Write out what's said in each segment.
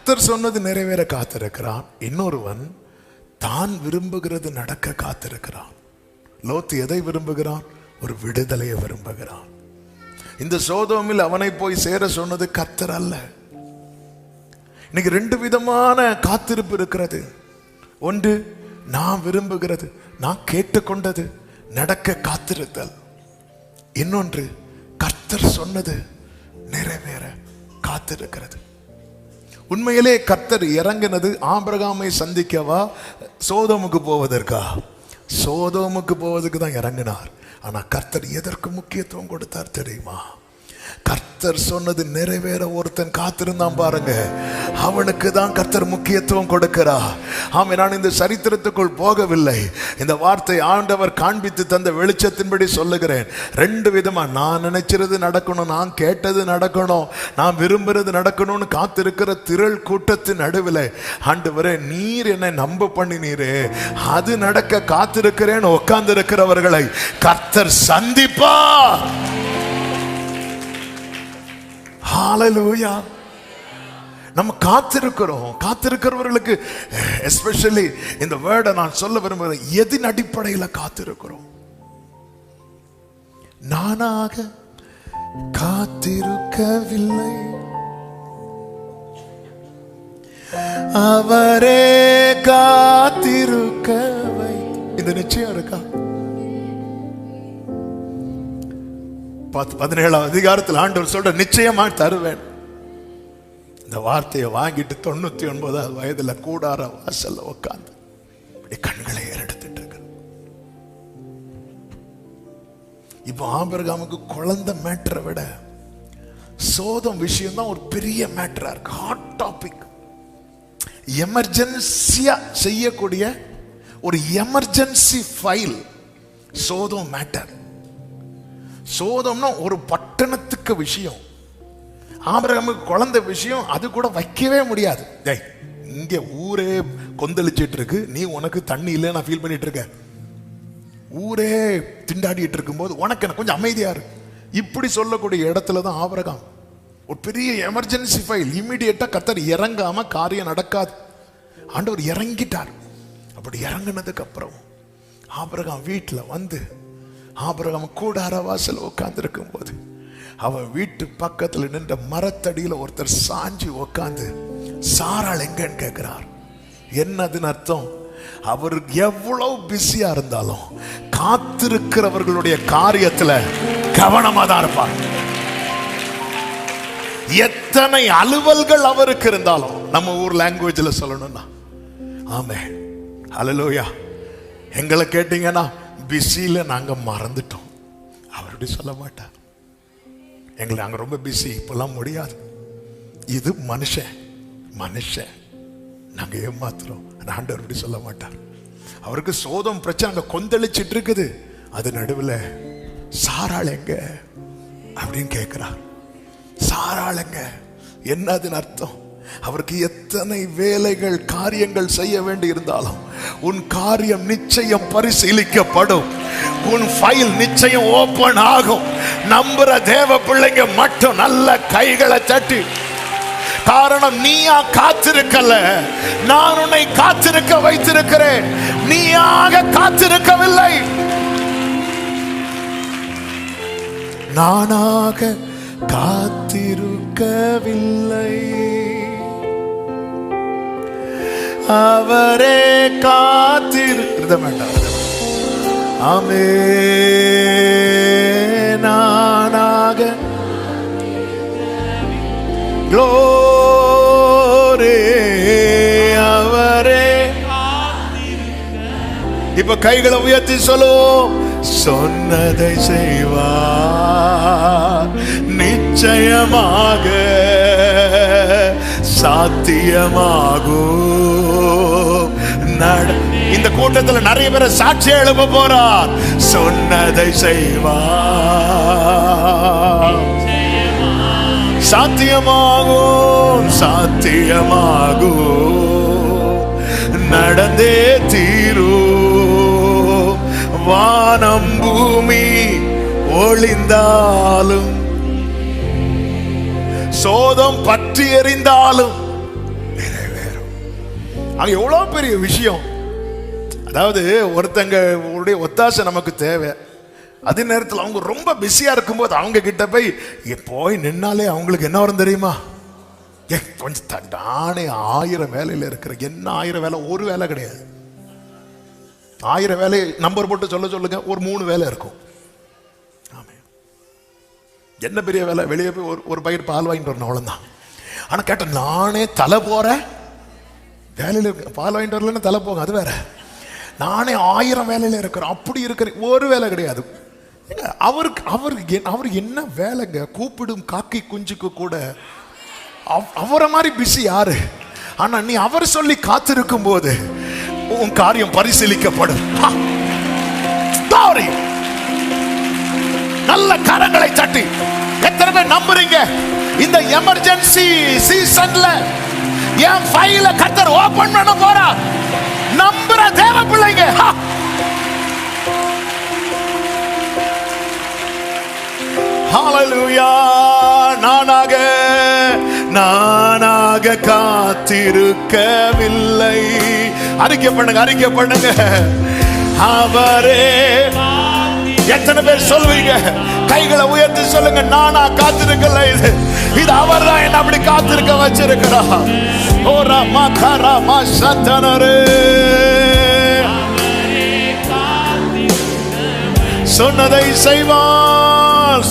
கர்த்தர் சொன்னது நிறைவேற காத்திருக்கிறான். இன்னொருவன் தான் விரும்புகிறது நடக்க காத்திருக்கிறான். லோத்து எதை விரும்புகிறான்? ஒரு விடுதலையை விரும்புகிறான். இந்த சோதோமில் அவனை போய் சேர சொன்னது கர்த்தர் அல்ல. இன்னைக்கு ரெண்டு விதமான காத்திருப்பு இருக்கிறது. ஒன்று, நான் விரும்புகிறது, நான் கேட்டுக்கொண்டது நடக்க காத்திருத்தல். இன்னொன்று, கர்த்தர் சொன்னது நிறைவேற காத்திருக்கிறது. உண்மையிலே கர்த்தர் இறங்கினது ஆபிரகாமை சந்திக்கவா, சோதோமுக்கு போவதற்கா? சோதோமுக்கு போவதற்கு தான் இறங்கினார். ஆனா கர்த்தர் எதற்கு முக்கியத்துவம் கொடுத்தார் தெரியுமா? கர்த்தர் சொன்னது நிறைவேற ஒருத்தன் காத்திருந்தான் பாருங்க, அவனுக்கு தான் கர்த்தர் முக்கியத்துவம் கொடுக்கிறார். ஆமே, நான் இந்த சரித்திரத்துக்குள் போகவில்லை. இந்த வார்த்தை ஆண்டவர் காண்பித்து தந்த வெளிச்சத்தின்படி சொல்லுகிறேன். ரெண்டு விதமா, நான் நினைச்சிறது நடக்கணும், நான் கேட்டது நடக்கணும், நான் விரும்புறது நடக்கணும்னு காத்திருக்கிற திரள் கூட்டத்தின் நடுவில் ஆண்டவரே நீர் என்னை நம்ப பண்ணினீரே, அது நடக்க காத்திருக்கிறேன்னு உட்கார்ந்து இருக்கிறவர்களை கர்த்தர் சந்திப்பா. ஹல்லேலூயா. நம்ம காத்திருக்கிறோம். காத்திருக்கிறவர்களுக்கு எஸ்பெஷலி இந்த வேர்டை நான் சொல்ல விரும்புகிறேன். எதின் அடிப்படையில் காத்திருக்கிறோம்? நானாக காத்திருக்கவில்லை, அவரே காத்திருக்கவை. இந்த நிச்சயம் இருக்கா? 17ஆம் அதிகாரத்தில் ஆண்டவர் சொல்ற, நிச்சயமா தருவேன். இந்த வார்த்தையை வாங்கிட்டு 99வது வயதுல கூடார வாசல்ல உட்கார்ந்து கண்களை ஏறெடுத்துட்டு இருக்க. இப்போ ஆபிரகாமுக்கு குழந்தை மேட்டரை விட சோதம் விஷயம் தான் ஒரு பெரிய மேட்டரா இருக்கு. Hot topic. எமர்ஜென்சியா செய்யக்கூடிய ஒரு எமர்ஜென்சி ஃபைல் சோதம் மேட்டர். சோதம்னா ஒரு பட்டணத்துக்கு விஷயம். ஆபிரகாமுக்கு குழந்தை விஷயம், அது கூட வைக்கவே முடியாது. இங்க ஊரே கொந்தளிச்சிட்டு இருக்கு, நீ உனக்கு தண்ணி இல்லை நான் ஃபீல் பண்ணிட்டு இருக்க, ஊரே திண்டாடிட்டு இருக்கும் போது உனக்கு என்ன கொஞ்சம் அமைதியா இருக்கு, இப்படி சொல்லக்கூடிய இடத்துல தான் ஆபிரகாம் ஒரு பெரிய எமர்ஜென்சி ஃபைல். இம்மிடியேட்டா கர்த்தர் இறங்காம காரியம் நடக்காது. ஆண்டவர் இறங்கிட்டார். அப்படி இறங்கினதுக்கு அப்புறம் ஆபிரகாம் வீட்டுல வந்து ஆபிரகாம் கூடார வாசல் உட்கார்ந்து இருக்கும் போது அவன் வீட்டு பக்கத்துல நின்ற மரத்தடியில ஒருத்தர் சாஞ்சி உட்கார்ந்து சாராள் எங்கன்னு கேட்கிறார். என்னதுன்னு அர்த்தம்? அவர் எவ்வளவு பிஸியா இருந்தாலும் காத்திருக்கிறவர்களுடைய காரியத்துல கவனமா தான் இருப்பார். எத்தனை அலுவல்கள் அவருக்கு இருந்தாலும், நம்ம ஊர் லாங்குவேஜ்ல சொல்லணும்னா ஆமே ஹல்லேலூயா. எங்களை கேட்டீங்கன்னா பிஸியில நாங்க மறந்துட்டோம். அவருடைய சொல்ல மாட்டார், எங்களை நாங்க ரொம்ப பிஸி, இப்பெல்லாம் முடியாது. இது மனுஷன் மனுஷன், நாங்க ஏமாத்துறோம். ஆண்டவர் அப்படி சொல்ல மாட்டார். அவருக்கு சோதம் பிரச்சனை அங்க கொந்தளிச்சிட்டு இருக்குது. அது நடுவில் சாராள் எங்க அப்படின்னு கேட்கிறார். சாராள் எங்க? என்னதுன்னு அர்த்தம்? அவருக்கு எத்தனை வேலைகள் காரியங்கள் செய்ய வேண்டி இருந்தாலும் உன் காரியம் நிச்சயம் பரிசீலிக்கப்படும். உன் ஃபைல் நிச்சயம் ஓபன் ஆகும். நம்புற தேவ பிள்ளைங்க மட்டும் நல்ல கைகளை தட்டி. காரணம், நீயா காத்திருக்கல, நான் உன்னை காத்திருக்க வைத்திருக்கிறேன். நீயாக காத்திருக்கவில்லை, நானாக காத்திருக்கவில்லை, அவரே காத்திருக்க வேண்டாம். ஆமே, நானாக க்ளோரி, அவரே. இப்ப கைகளை உயர்த்தி சொல்லுவோம். சொன்னதை செய்வார், நிச்சயமாக சாத்தியமாகும். இந்த கூட்டத்தில் நிறைய பேரை சாட்சியா எழுப்ப போறார். சொன்னதை செய்வார், சாத்தியமாகும், சாத்தியமாகும், நடந்தே தீரும். வானம் பூமி ஒளிந்தாலும், சோதம் பற்றி எறிந்தாலும், அங்க எவ்வளவு பெரிய விஷயம். அதாவது ஒருத்தங்க உடைய ஒத்தாசை நமக்கு தேவை. அதே நேரத்தில் அவங்க ரொம்ப பிஸியா இருக்கும்போது அவங்க கிட்ட போய் நின்னாலே அவங்களுக்கு என்ன வரும் தெரியுமா? கொஞ்சம் நானே 1000 வேலையில இருக்கிற, என்ன 1000 வேலை? ஒரு வேலை கிடையாது. 1000 வேலை நம்பர் போட்டு சொல்லுங்க, ஒரு 3 வேலை இருக்கும். என்ன பெரிய வேலை? வெளியே போய் ஒரு பயிர் பால் வாங்கிட்டு வரணும், அவ்வளவுதான். ஆனா கேட்ட நானே தலை போற வேலையில பால் வாங்கிட்டு வரலன்னு தலை போங்க, அது வேற. நானே 1000 வேலையில இருக்கிறேன், அப்படி இருக்கிற ஒரு வேலை கிடையாது. அவருக்கு என்ன வேலைங்க? கூப்பிடும் காக்கை குஞ்சுக்கு கூட அவரை மாதிரி பிஸி யாரு? ஆனா நீ அவர் சொல்லி காத்திருக்கும் போது உன் காரியம் பரிசீலிக்கப்படும். நல்ல கரங்களை தட்டி எத்தனை பேர் நம்புறீங்க? இந்த எமர்ஜென்சி சீசன்ல என் ஃபைல கர்த்தர் ஓபன் பண்ண போறார். நம்புற தேவ பிள்ளைங்க, ஹalleluya. நானாக காத்திருக்கவில்லை. அறிக்கை பண்ணுங்க. அவரே. எத்தனை பேர் சொல்வீங்க? கைகளை உயர்த்தி சொல்லுங்க. நானா காத்திருக்கல, இது அவர் தான் என்ன அப்படி காத்திருக்க வச்சிருக்கிறார். ஓரா மகரா மசந்தனரே. சொன்னதை செய்வார்,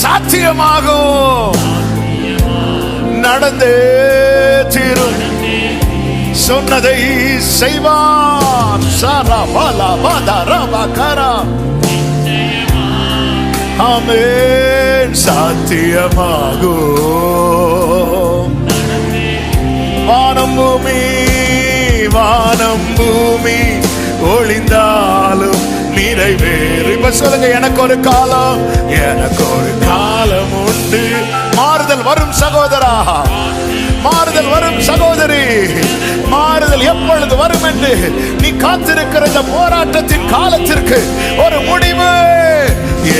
சாத்தியமாகும், நடந்தே தீரும். சொன்னதை செய்வார். ஆமென். சாத்தியமாகும். வானம் பூமி ஒளிந்தாலும் நிறைவேறு. இப்ப சொல்லுங்க, எனக்கு ஒரு காலம் உண்டு. மாறுதல் வரும் சகோதரா, மாறுதல் வரும் சகோதரி, மாறுதல் எப்பொழுது வரும் என்று நீ காத்திருக்கிற இந்த போராட்டத்தின் காலத்திற்கு ஒரு முடிவு.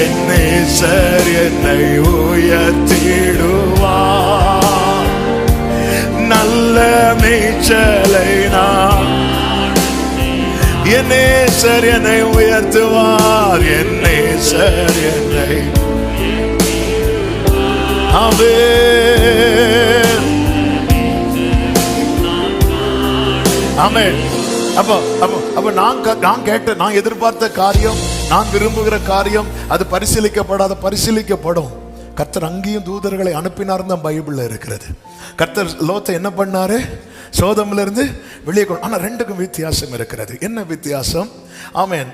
என்னை உயர்த்திடுவார், நல்ல மேய்ச்சலை நான். என்னேசர் என்னை உயர்த்துவார், என்னேசர் என்னை. ஆமென். அப்ப நான் எதிர்பார்த்த காரியம், நான் விரும்புகிற காரியம், அது பரிசீலிக்கப்படும். கர்த்தர் அங்கேயும் தூதர்களை அனுப்பினார் தான் பைபிள்ல இருக்கிறது. கர்த்தர் லோத்தை என்ன பண்ணாரு? சோதம்ல இருந்து வெளியே கொண்டு. ஆனா ரெண்டுக்கும் வித்தியாசம் இருக்கிறது. என்ன வித்தியாசம்? ஆமென்.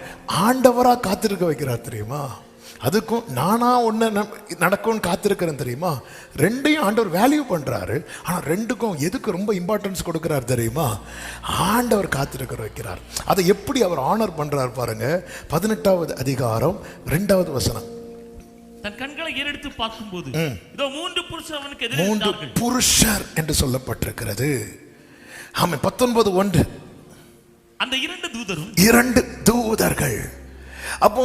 ஆண்டவரா காத்திருக்க வைக்கிறார் தெரியுமா? அதுக்கும் நானா ஒண்ணு நடக்கும்னு காத்திருக்கிறேன் தெரியுமா? ரெண்டையும் ஆண்டவர் வேல்யூ பண்றாரு. ஆனா ரெண்டுக்கும் எதுக்கு ரொம்ப இம்பார்ட்டன்ஸ் கொடுக்கிறார் தெரியுமா? ஆண்டவர் காத்திருக்க வைக்கிறார். அதை எப்படி அவர் ஆனர் பண்றார் பாருங்க. 18வது அதிகாரம் 2வது வசனம். தன் கண்களை ஏறெடுத்து பார்க்கும்போது இதோ 3 புருஷர் அவனுக்கு எதிரே 3 புருஷர் என்று சொல்லப்பட்டிருக்கிறது. ஆமென். 19:1. அந்த 2 தூதர்கள். அப்போ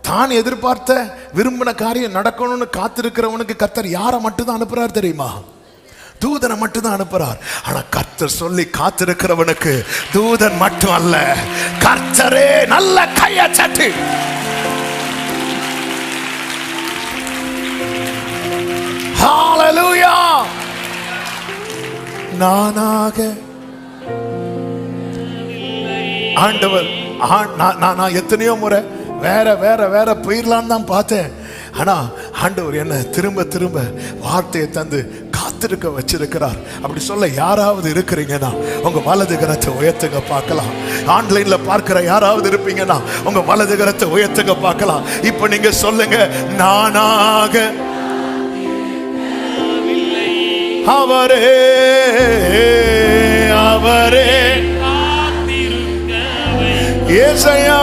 தான் எதிர்பார்த்த விரும்பின காரியம் நடக்கணும்னு காத்திருக்கிறவனுக்கு கர்த்தர் யாரை மட்டும் தான் அனுப்புறார் தெரியுமா? தூதனை மட்டும் தான் அனுப்புறார். ஆனா கர்த்தர் சொல்லி காத்திருக்கிறவனுக்கு தூதன் மட்டும் அல்ல, கர்த்தரே. நல்ல கையை தட்டி ஹalleluya. நானாக ஆண்டவர் நான் எத்தனையோ முறை வேற போயிடலான்னு தான் பார்த்தேன். ஆனா ஆண்டவர் என்ன திரும்ப வார்த்தையை தந்து காத்திருக்க வச்சிருக்கிறார். அப்படி சொல்ல யாராவது இருக்கிறீங்கன்னா உங்க வலது கரத்தை உயர்த்துங்க பார்க்கலாம். ஆன்லைன்ல பார்க்கிற யாராவது இருப்பீங்கன்னா உங்க வலது கரத்தை உயர்த்துங்க பார்க்கலாம். இப்ப நீங்க சொல்லுங்க, நானாக அவரே ஏசையா,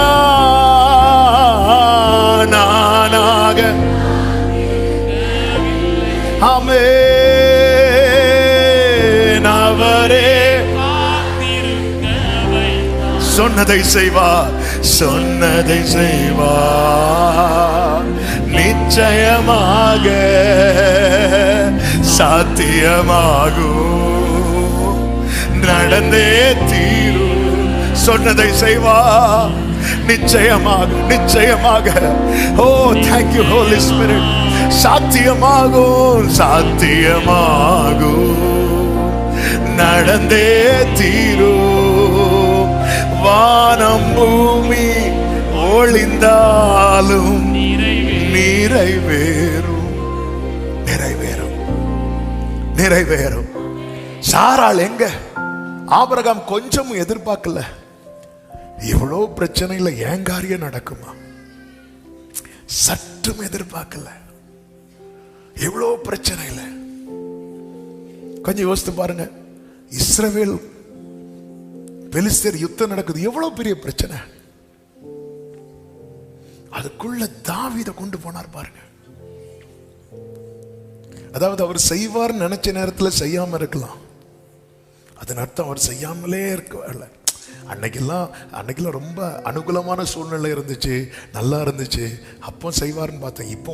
நானாக. ஆமென். அவரே சொன்னதை செய்வார், நிச்சயமாக சாத்தியமாகும், நடந்தே தீரும். சொன்னதை செய்வா நிச்சயமாக, நிச்சயமாக. ஓ தேங்க்யூ ஹோலி ஸ்பிரிட். சாத்தியமாகும், சாத்தியமாகும், நடந்தே தீரும். வானம் பூமி ஒளிந்தாலும் நிறைவேறும், நிறைவேறும், நிறைவேறும். சாராள் எங்க? ஆபிரகாம் கொஞ்சம் எதிர்பார்க்கல. இவ்வளவு பிரச்சனையில ஏன் காரியம் நடக்குமா? சற்றும் எதிர்பார்க்கல. எவ்வளவு பிரச்சனையில கொஞ்சம் யோசித்து பாருங்க. இஸ்ரவேல் பெலிஸ்தர் யுத்தம் நடக்குது, எவ்வளவு பெரிய பிரச்சனை. அதுக்குள்ள தாவீதை கொண்டு போனார் பாருங்க. அதாவது அவர் செய்வார் நினைச்ச நேரத்தில் செய்யாம இருக்கலாம். அதன் அர்த்தம் அவர் செய்யாமலே இருக்கல. அன்னைக்கெல்லாம் ரொம்ப அனுகூலமான சூழ்நிலை இருந்துச்சு, நல்லா இருந்துச்சு. அப்போ செய்வார்னு பார்த்தேன். இப்போ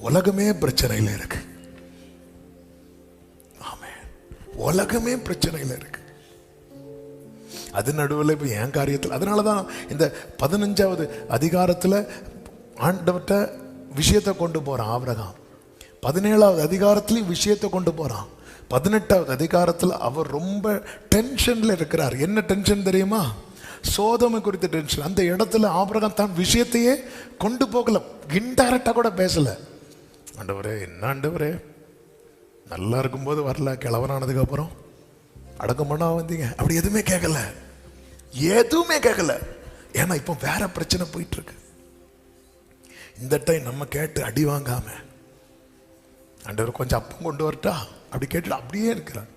உலகமே பிரச்சனையில இருக்கு. ஆமே, உலகமே பிரச்சனையில இருக்கு. அது நடுவில் இப்போ என் காரியத்தில். அதனாலதான் இந்த 15வது அதிகாரத்தில் ஆண்டவர்கிட்ட விஷயத்தை கொண்டு போறான் ஆபிரகாம். 17வது அதிகாரத்திலையும் விஷயத்தை கொண்டு போறான். 18வது அதிகாரத்தில் அவர் ரொம்ப டென்ஷன்ல இருக்கிறார். என்ன டென்ஷன் தெரியுமா? சோதமை குறித்த டென்ஷன். அந்த இடத்துல ஆபிரகாம் தான் விஷயத்தையே கொண்டு போகல, இன்டைரக்டா கூட பேசல. ஆண்டவரே, என்ன ஆண்டவரே, நல்லா இருக்கும்போது வரல, கிழவனானதுக்கு அப்புறம் அடக்கம் பண்ணா வந்தீங்க, அப்படி எதுவுமே கேட்கல, எதுவுமே கேட்கல. ஏன்னா இப்போ வேற பிரச்சனை போயிட்டு இருக்கு. இந்த டைம் நம்ம கேட்டு அடி வாங்காம, ஆண்டவர் கொஞ்சம் அப்பம் கொண்டு வரட்டா அப்படி கேட்டு அப்படியே இருக்கிறார்.